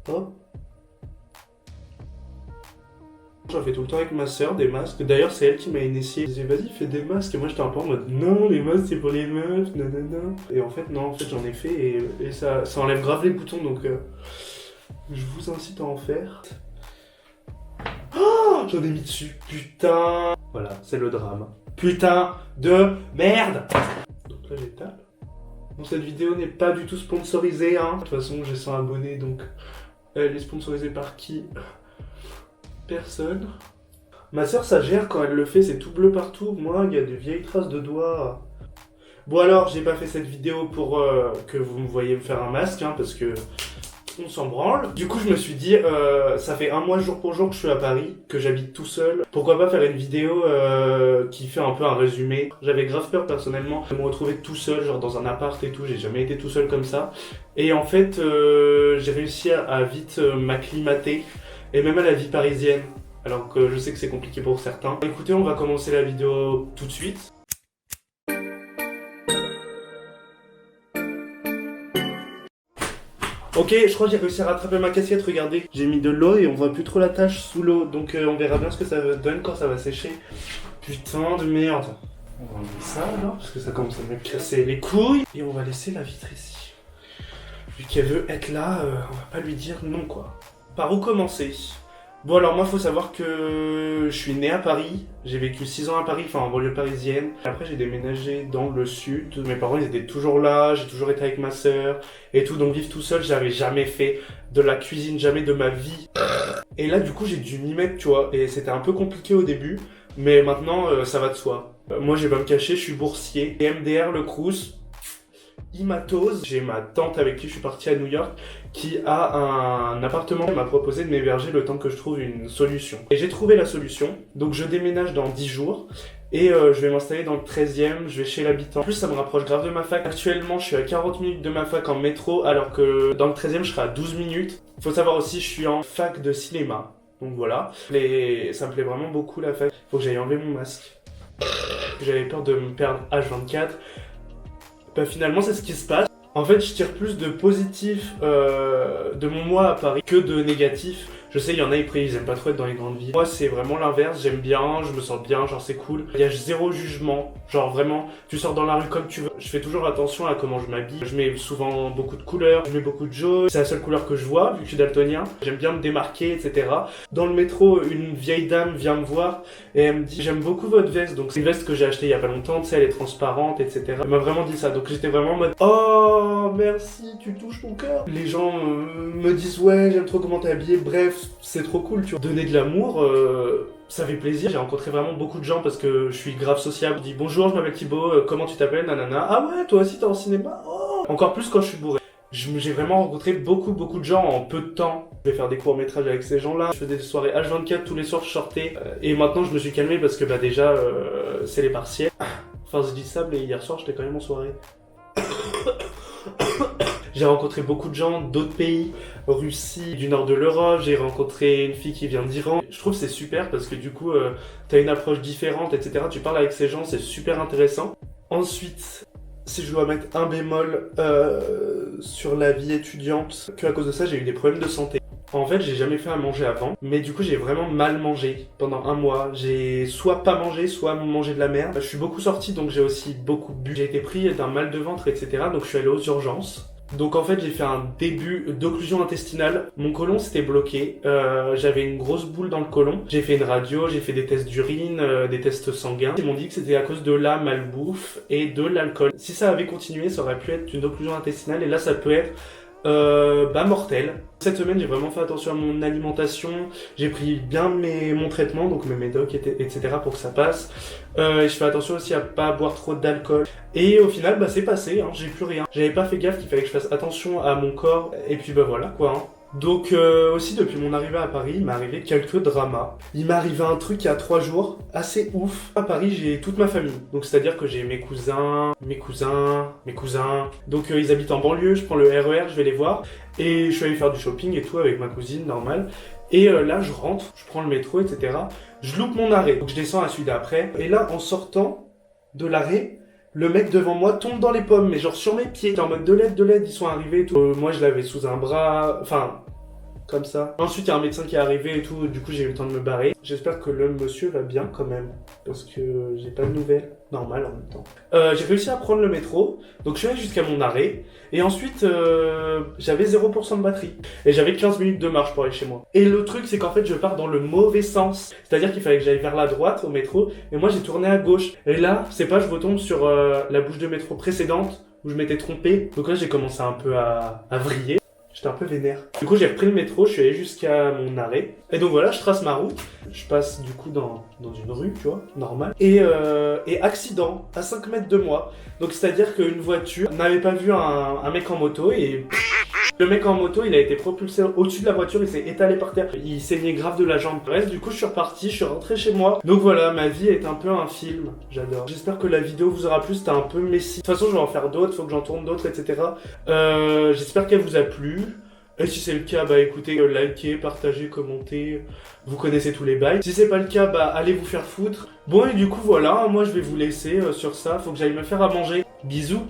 Hop. J'en fais tout le temps avec ma soeur des masques. D'ailleurs, c'est elle qui m'a initié. Elle disait, vas-y, fais des masques. Et moi, j'étais un peu en mode, non, les masques, c'est pour les meufs, nanana. Et en fait, non, en fait, j'en ai fait et ça enlève grave les boutons. Donc, je vous incite à en faire. Oh, j'en ai mis dessus. Putain. Voilà, c'est le drame. Putain de merde. Donc là, j'étape. Bon, cette vidéo n'est pas du tout sponsorisée, hein. De toute façon, j'ai 100 abonnés, donc elle est sponsorisée par qui? Personne. Ma soeur, ça gère quand elle le fait, c'est tout bleu partout. Moi, il y a des vieilles traces de doigts. Bon alors, j'ai pas fait cette vidéo pour que vous me voyez me faire un masque, hein, parce que on s'en branle. Du coup, je me suis dit, ça fait un mois jour pour jour que je suis à Paris, que j'habite tout seul. Pourquoi pas faire une vidéo qui fait un peu un résumé. J'avais grave peur personnellement de me retrouver tout seul, genre dans un appart et tout. J'ai jamais été tout seul comme ça. Et en fait, j'ai réussi à vite m'acclimater, et même à la vie parisienne. Alors que je sais que c'est compliqué pour certains. Écoutez, on va commencer la vidéo tout de suite. Ok, je crois que j'ai réussi à rattraper ma casquette, regardez. J'ai mis de l'eau et on voit plus trop la tache sous l'eau. Donc on verra bien ce que ça donne quand ça va sécher. Putain de merde. On va enlever ça alors, parce que ça commence à me casser les couilles. Et on va laisser la vitre ici. Vu qu'elle veut être là, on va pas lui dire non quoi. Par où commencer? Bon alors moi faut savoir que je suis né à Paris, j'ai vécu 6 ans à Paris, enfin en banlieue parisienne. Après j'ai déménagé dans le sud, mes parents ils étaient toujours là, j'ai toujours été avec ma sœur et tout, donc vivre tout seul j'avais jamais fait de la cuisine, jamais de ma vie. Et là du coup j'ai dû m'y mettre tu vois, et c'était un peu compliqué au début, mais maintenant ça va de soi. Moi je vais pas me cacher, je suis boursier, et MDR le Crous, Imatos, j'ai ma tante avec qui je suis parti à New York qui a un appartement. Elle m'a proposé de m'héberger le temps que je trouve une solution. Et j'ai trouvé la solution, donc je déménage dans 10 jours et je vais m'installer dans le 13e, je vais chez l'habitant. En plus ça me rapproche grave de ma fac. Actuellement je suis à 40 minutes de ma fac en métro alors que dans le 13e je serai à 12 minutes. Faut savoir aussi je suis en fac de cinéma, donc voilà. Ça me plaît vraiment beaucoup la fac. Faut que j'aille enlever mon masque. J'avais peur de me perdre H24. Bah finalement c'est ce qui se passe. En fait je tire plus de positif de mon mois à Paris que de négatif. Je sais il y en a ils aiment pas trop être dans les grandes villes. Moi c'est vraiment l'inverse, j'aime bien, je me sens bien, genre c'est cool. Il y a zéro jugement, genre vraiment tu sors dans la rue comme tu veux. Je fais toujours attention à comment je m'habille. Je mets souvent beaucoup de couleurs, je mets beaucoup de jaune. C'est la seule couleur que je vois vu que je suis daltonien. J'aime bien me démarquer etc. Dans le métro une vieille dame vient me voir et elle me dit j'aime beaucoup votre veste. Donc c'est une veste que j'ai achetée il y a pas longtemps, tu sais elle est transparente etc. Elle m'a vraiment dit ça, donc j'étais vraiment en mode oh merci tu touches mon cœur. Les gens me disent ouais j'aime trop comment t'es habillée, bref c'est trop cool tu vois. Donner de l'amour ça fait plaisir. J'ai rencontré vraiment beaucoup de gens parce que je suis grave sociable. Je dis bonjour je m'appelle Thibaut, comment tu t'appelles nanana. Ah ouais toi aussi t'es en cinéma, oh. Encore plus quand je suis bourré. J'ai vraiment rencontré beaucoup de gens en peu de temps. Je vais faire des courts-métrages avec ces gens-là. Je faisais des soirées H24, tous les soirs je sortais. Et maintenant je me suis calmé parce que bah déjà c'est les partiels. Enfin je dis ça mais hier soir j'étais quand même en soirée. J'ai rencontré beaucoup de gens d'autres pays, Russie, du nord de l'Europe, j'ai rencontré une fille qui vient d'Iran. Je trouve que c'est super parce que du coup t'as une approche différente etc. Tu parles avec ces gens, c'est super intéressant. Ensuite, si je dois mettre un bémol sur la vie étudiante, que à cause de ça j'ai eu des problèmes de santé. En fait j'ai jamais fait à manger avant, mais du coup j'ai vraiment mal mangé pendant un mois. J'ai soit pas mangé, soit mangé de la merde. Je suis beaucoup sorti donc j'ai aussi beaucoup bu. J'ai été pris d'un mal de ventre etc. Donc je suis allé aux urgences. Donc en fait j'ai fait un début d'occlusion intestinale, mon côlon s'était bloqué, j'avais une grosse boule dans le côlon, j'ai fait une radio, j'ai fait des tests d'urine, des tests sanguins, ils m'ont dit que c'était à cause de la malbouffe et de l'alcool. Si ça avait continué ça aurait pu être une occlusion intestinale et là ça peut être mortel. Cette semaine j'ai vraiment fait attention à mon alimentation, j'ai pris bien mon traitement, donc mes médocs etc. pour que ça passe. Je fais attention aussi à pas boire trop d'alcool. Et au final bah c'est passé, hein, j'ai plus rien. J'avais pas fait gaffe qu'il fallait que je fasse attention à mon corps, et puis bah voilà quoi. Hein. Donc aussi depuis mon arrivée à Paris, il m'est arrivé quelques dramas. Il m'est arrivé un truc il y a 3 jours, assez ouf. À Paris j'ai toute ma famille, donc c'est à dire que j'ai mes cousins. Donc ils habitent en banlieue, je prends le RER, je vais les voir. Et je suis allé faire du shopping et tout avec ma cousine, normal. Et là je rentre, je prends le métro etc. Je loupe mon arrêt, donc je descends à celui d'après. Et là en sortant de l'arrêt, le mec devant moi tombe dans les pommes, mais genre sur mes pieds. J'étais en mode de l'aide, ils sont arrivés et tout. Moi je l'avais sous un bras, enfin comme ça. Ensuite, il y a un médecin qui est arrivé et tout, du coup, j'ai eu le temps de me barrer. J'espère que le monsieur va bien quand même, parce que j'ai pas de nouvelles. Normal en même temps. J'ai réussi à prendre le métro, donc je suis allé jusqu'à mon arrêt, et ensuite, j'avais 0% de batterie, et j'avais 15 minutes de marche pour aller chez moi. Et le truc, c'est qu'en fait, je pars dans le mauvais sens, c'est-à-dire qu'il fallait que j'aille vers la droite au métro, et moi, j'ai tourné à gauche. Et là, c'est pas, je retombe sur la bouche de métro précédente, où je m'étais trompé, donc là, j'ai commencé un peu à vriller. J'étais un peu vénère. Du coup, j'ai repris le métro, je suis allé jusqu'à mon arrêt. Et donc voilà, je trace ma route. Je passe du coup dans une rue, tu vois, normal. Et accident, à 5 mètres de moi. Donc c'est-à-dire qu'une voiture n'avait pas vu un mec en moto et... Le mec en moto, il a été propulsé au-dessus de la voiture, il s'est étalé par terre. Il saignait grave de la jambe. Bref, du coup, je suis reparti, je suis rentré chez moi. Donc voilà, ma vie est un peu un film. J'adore. J'espère que la vidéo vous aura plu, c'était un peu messy. De toute façon, je vais en faire d'autres, faut que j'en tourne d'autres, etc. J'espère qu'elle vous a plu. Et si c'est le cas, bah écoutez, likez, partagez, commentez, vous connaissez tous les bails. Si c'est pas le cas, bah allez vous faire foutre. Bon et du coup voilà, moi je vais vous laisser sur ça, faut que j'aille me faire à manger. Bisous.